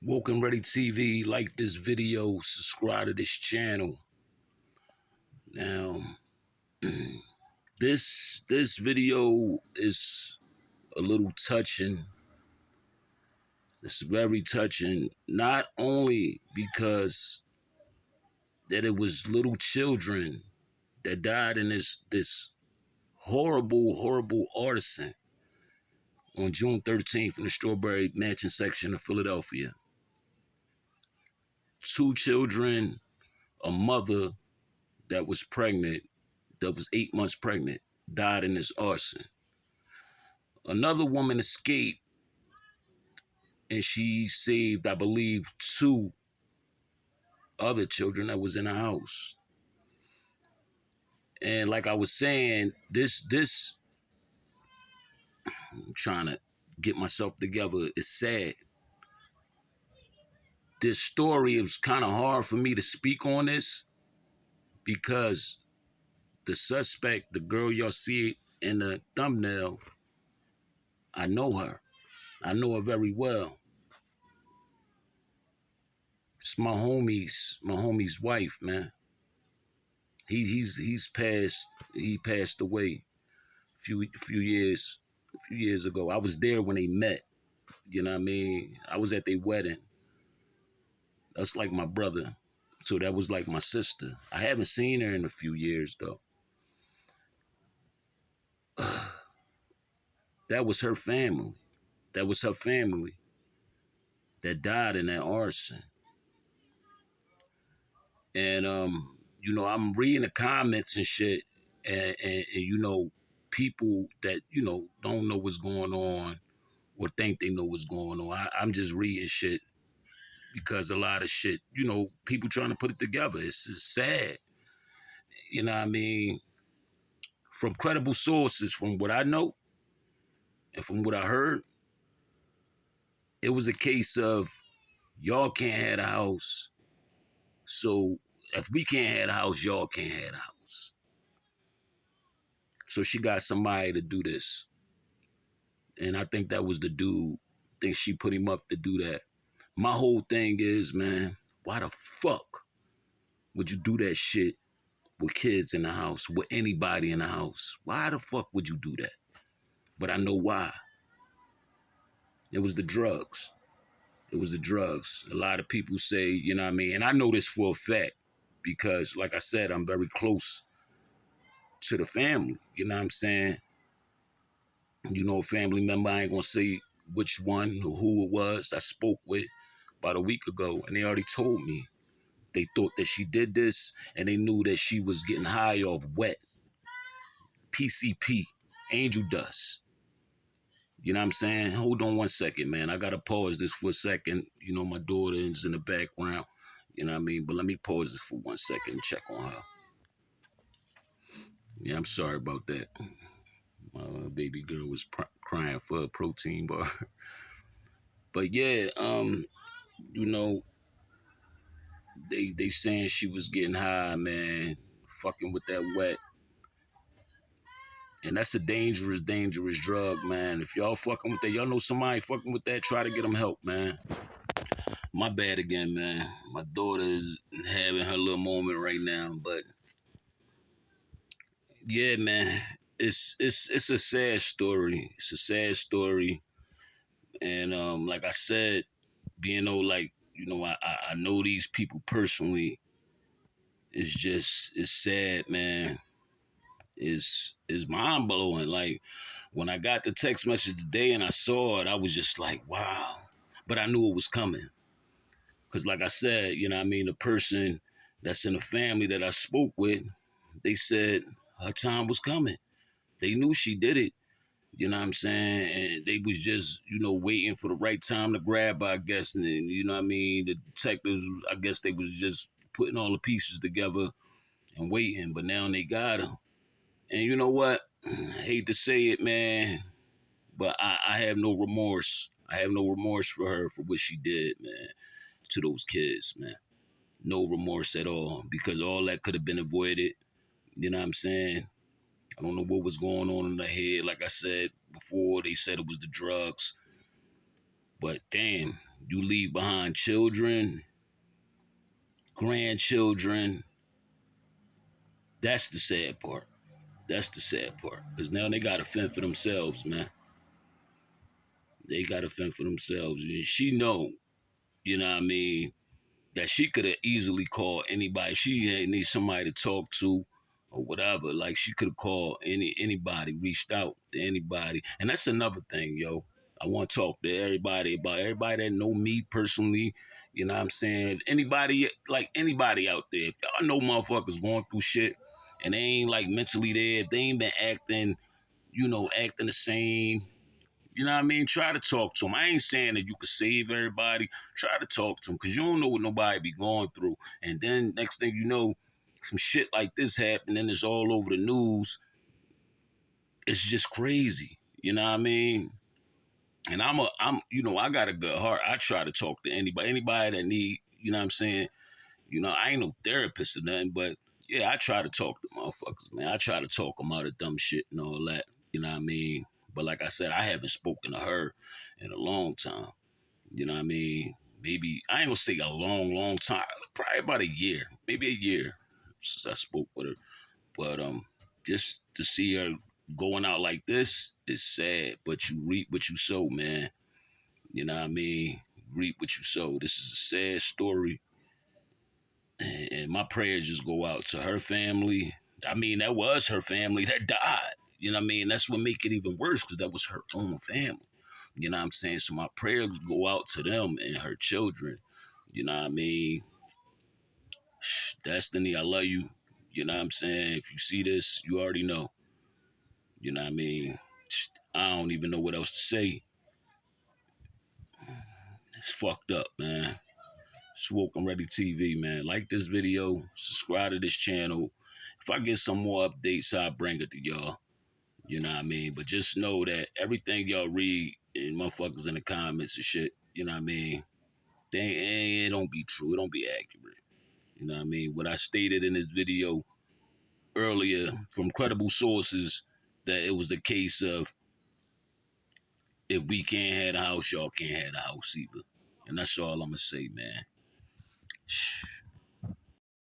Woke and Ready TV, like this video, subscribe to this channel. Now, this video is a little touching. It's very touching, not only because that it was little children that died in this horrible arson on June 13th in the Strawberry Mansion section of Philadelphia. 2 children, a mother that was pregnant, that was 8 months pregnant, died in this arson. Another woman escaped and she saved, I believe, 2 other children that was in the house. And like I was saying, I'm trying to get myself together. It's sad. This story, it was kind of hard for me to speak on this because the suspect, the girl y'all see in the thumbnail, I know her. I know her very well. It's my homie's wife, man. He's passed. He passed away a few years ago. I was there when they met. You know what I mean? I was at their wedding. That's like my brother. So that was like my sister. I haven't seen her in a few years though. That was her family. That was her family that died in that arson. And I'm reading the comments and shit, and people that don't know what's going on or think they know what's going on. I'm just reading shit because a lot of shit, people trying to put it together. It's sad. You know what I mean? From credible sources, from what I know and from what I heard, it was a case of y'all can't have a house. So if we can't have a house, y'all can't have a house. So she got somebody to do this. And I think that was the dude. I think she put him up to do that. My whole thing is, man, why the fuck would you do that shit with kids in the house, with anybody in the house? Why the fuck would you do that? But I know why. It was the drugs. It was the drugs. A lot of people say, you know what I mean? And I know this for a fact because, like I said, I'm very close to the family. You know what I'm saying? A family member, I ain't gonna say which one or who it was I spoke with about a week ago, and they already told me they thought that she did this, and they knew that she was getting high off wet, PCP, angel dust. You know what I'm saying? Hold on one second, man. I gotta pause this for a second. My daughter is in the background. You know what I mean? But let me pause this for 1 second and check on her. Yeah, I'm sorry about that. My baby girl was crying for a protein bar. But yeah, you know, they saying she was getting high, man, fucking with that wet. And that's a dangerous drug, man. If y'all fucking with that, y'all know somebody fucking with that, try to get them help, man. My bad again, man. My daughter is having her little moment right now, but yeah, man, it's a sad story. It's a sad story, and like I said, being old, like I know these people personally. It's sad, man. Is mind blowing. Like when I got the text message today and I saw it, I was just like, wow. But I knew it was coming. Cause like I said, the person that's in the family that I spoke with, they said her time was coming. They knew she did it. You know what I'm saying? And they was just, waiting for the right time to grab her, I guess. And then, the detectives, I guess they was just putting all the pieces together and waiting. But now they got her. And you know what? I hate to say it, man, but I have no remorse. I have no remorse for her for what she did, man, to those kids, man. No remorse at all, because all that could have been avoided. You know what I'm saying? I don't know what was going on in her head. Like I said before, they said it was the drugs. But damn, You leave behind children, grandchildren. That's the sad part. That's the sad part. Because now they got to fend for themselves, man. They got to fend for themselves. And she know, you know what I mean, that she could have easily called anybody. She had need somebody to talk to or whatever. Like she could have called anybody, reached out to anybody. And that's another thing, yo. I want to talk to everybody about everybody that know me personally. You know what I'm saying? Anybody, like anybody out there. If y'all know motherfuckers going through shit and they ain't like mentally there, if they ain't been acting, acting the same. You know what I mean? Try to talk to them. I ain't saying that you could save everybody. Try to talk to them because you don't know what nobody be going through. And then next thing you know, some shit like this happening. It's all over the news. It's just crazy. You know what I mean? And I got a good heart. I try to talk to anybody that need, you know what I'm saying? I ain't no therapist or nothing, but yeah, I try to talk to motherfuckers, man. I try to talk them out of dumb shit and all that. You know what I mean? But like I said, I haven't spoken to her in a long time. You know what I mean? Maybe I ain't gonna say a long, long time. Probably about a year, maybe a year since I spoke with her. But just to see her going out like this is sad. But you reap what you sow, man. You know what I mean? Reap what you sow. This is a sad story, and my prayers just go out to her family. I mean, that was her family that died. You know what I mean? That's what make it even worse because that was her own family. You know what I'm saying? So my prayers go out to them and her children. You know what I mean? Destiny, I love you. You know what I'm saying? If you see this, you already know. You know what I mean? I don't even know what else to say. It's fucked up, man. Smoke and Ready TV, man. Like this video, subscribe to this channel. If I get some more updates, I'll bring it to y'all. You know what I mean? But just know that everything y'all read and motherfuckers in the comments and shit, you know what I mean? It don't be true. It don't be accurate. You know what I mean? What I stated in this video earlier from credible sources that it was the case of if we can't have a house, y'all can't have a house either. And that's all I'm gonna say, man.